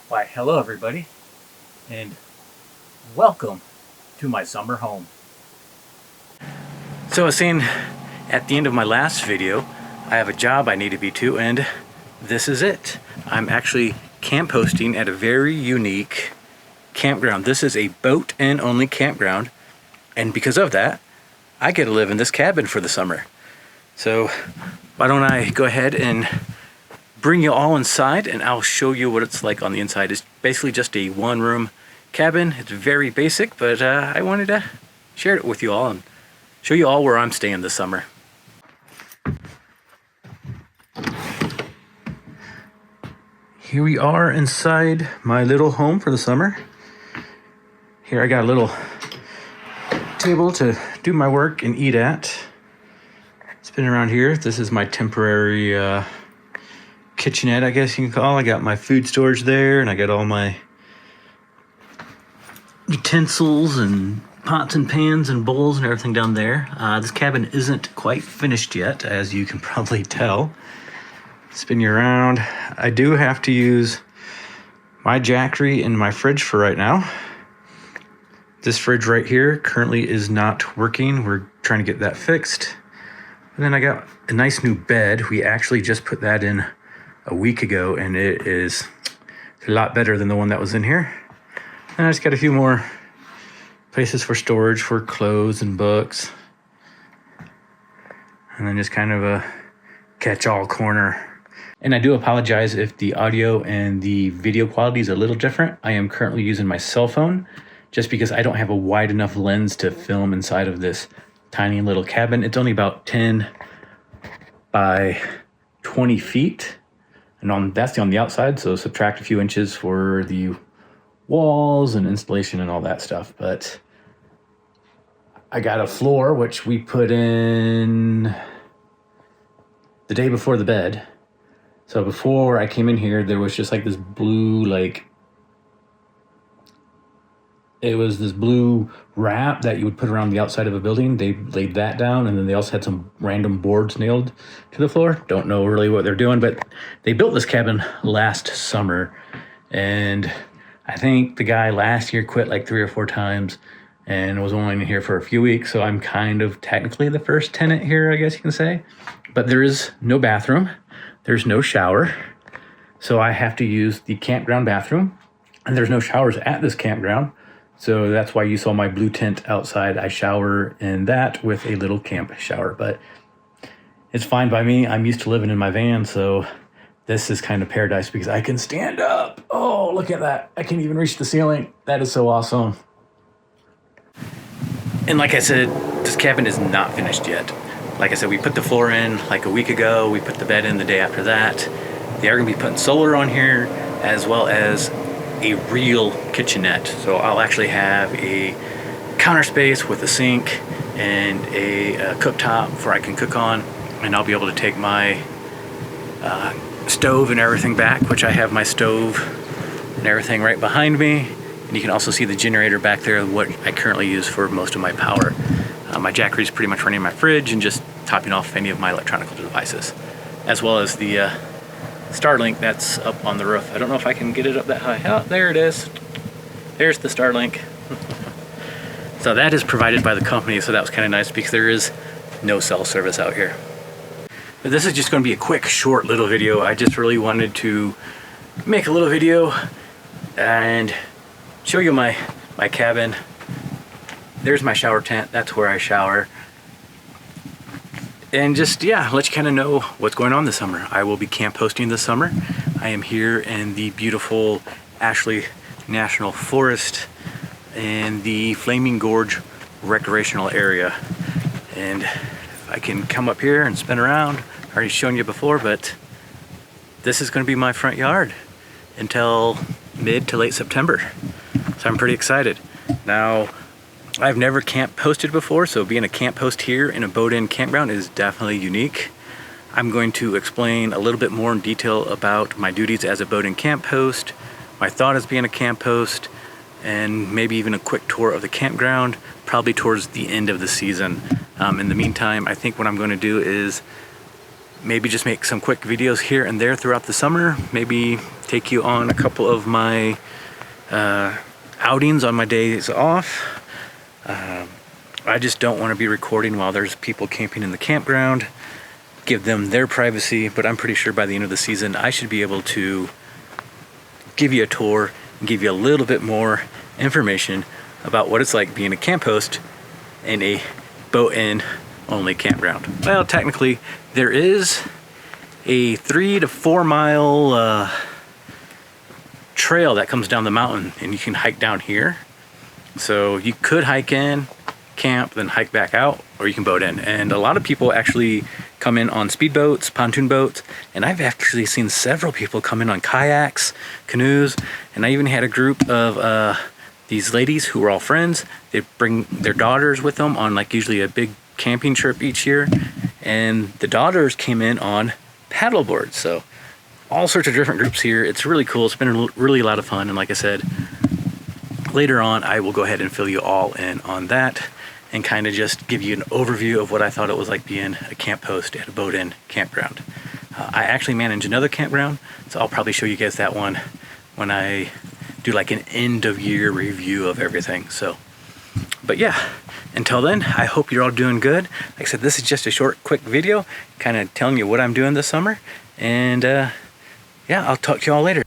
Why, hello everybody, and welcome to my summer home. So I was saying at the end of my last video, I have a job I need to be to, and this is it. I'm actually camp hosting at a very unique campground. This is a boat-in only campground, and because of that, I get to live in this cabin for the summer. So why don't I go ahead and bring you all inside, and I'll show you what it's like on the inside. It's basically just a one-room cabin. It's very basic, but I wanted to share it with you all and show you all where I'm staying this summer. Here we are inside my little home for the summer. Here I got a little table to do my work and eat at. Spin around here. This is my temporary kitchenette, I guess you can call. I got my food storage there, and I got all my utensils and pots and pans and bowls and everything down there. This cabin isn't quite finished yet, as you can probably tell. Spin you around. I do have to use my jackery in my fridge for right now. This fridge right here currently is not working. We're trying to get that fixed. And then I got a nice new bed. We actually just put that in a week ago, and it is a lot better than the one that was in here. And I just got a few more places for storage for clothes and books. And then just kind of a catch-all corner. And I do apologize if the audio and the video quality is a little different. I am currently using my cell phone just because I don't have a wide enough lens to film inside of this tiny little cabin. It's only about 10 by 20 feet. And that's on the outside, so subtract a few inches for the walls and installation and all that stuff. But I got a floor, which we put in the day before the bed. So before I came in here, there was just like this blue, it was this blue wrap that you would put around the outside of a building. They laid that down, and then they also had some random boards nailed to the floor. Don't know really what they're doing, but they built this cabin last summer, and I think the guy last year quit like 3 or 4 times and was only in here for a few weeks, so I'm kind of technically the first tenant here, I guess you can say. But there is no bathroom. There's no shower, so I have to use the campground bathroom, and there's no showers at this campground. So that's why you saw my blue tent outside. I shower in that with a little camp shower, but it's fine by me. I'm used to living in my van, so this is kind of paradise because I can stand up. Oh, look at that. I can even reach the ceiling. That is so awesome. And like I said, this cabin is not finished yet. Like I said, we put the floor in like a week ago. We put the bed in the day after that. They are gonna be putting solar on here, as well as a real kitchenette. So I'll actually have a counter space with a sink and a cooktop where I can cook on, and I'll be able to take my stove and everything back, which I have my stove and everything right behind me. And you can also see the generator back there, what I currently use for most of my power. My jackery is pretty much running my fridge and just topping off any of my electronic devices, as well as the Starlink that's up on the roof. I don't know if I can get it up that high. Oh, there it is. There's the Starlink. So that is provided by the company, so that was kind of nice because there is no cell service out here. But this is just going to be a quick, short little video. I just really wanted to make a little video and show you my cabin. There's my shower tent. That's where I shower. And just, yeah, let you kind of know what's going on this summer. I will be camp hosting this summer. I am here in the beautiful Ashley National Forest in the Flaming Gorge recreational area. And if I can come up here and spin around, I've already shown you before, but this is going to be my front yard until mid to late September. So I'm pretty excited. Now, I've never camp hosted before, so being a camp host here in a boat-in campground is definitely unique. I'm going to explain a little bit more in detail about my duties as a boat-in camp host, my thought as being a camp host, and maybe even a quick tour of the campground, probably towards the end of the season. In the meantime, I think what I'm going to do is maybe just make some quick videos here and there throughout the summer. Maybe take you on a couple of my outings on my days off. I just don't want to be recording while there's people camping in the campground. Give them their privacy, but I'm pretty sure by the end of the season I should be able to give you a tour and give you a little bit more information about what it's like being a camp host in a boat-in only campground. Well, technically there is a 3 to 4 mile trail that comes down the mountain, and you can hike down here. So you could hike in, camp, then hike back out, or you can boat in. And a lot of people actually come in on speedboats, pontoon boats, and I've actually seen several people come in on kayaks, canoes, and I even had a group of these ladies who were all friends. They bring their daughters with them on like usually a big camping trip each year, and the daughters came in on paddle boards. So all sorts of different groups here. It's really cool. It's been really a lot of fun, and like I said, later on I will go ahead and fill you all in on that and kind of just give you an overview of what I thought it was like being a camp host at a boat-in campground. I actually manage another campground, so I'll probably show you guys that one when I do like an end-of-year review of everything. So, but yeah, until then, I hope you're all doing good. Like I said, this is just a short, quick video, kind of telling you what I'm doing this summer. And yeah, I'll talk to you all later.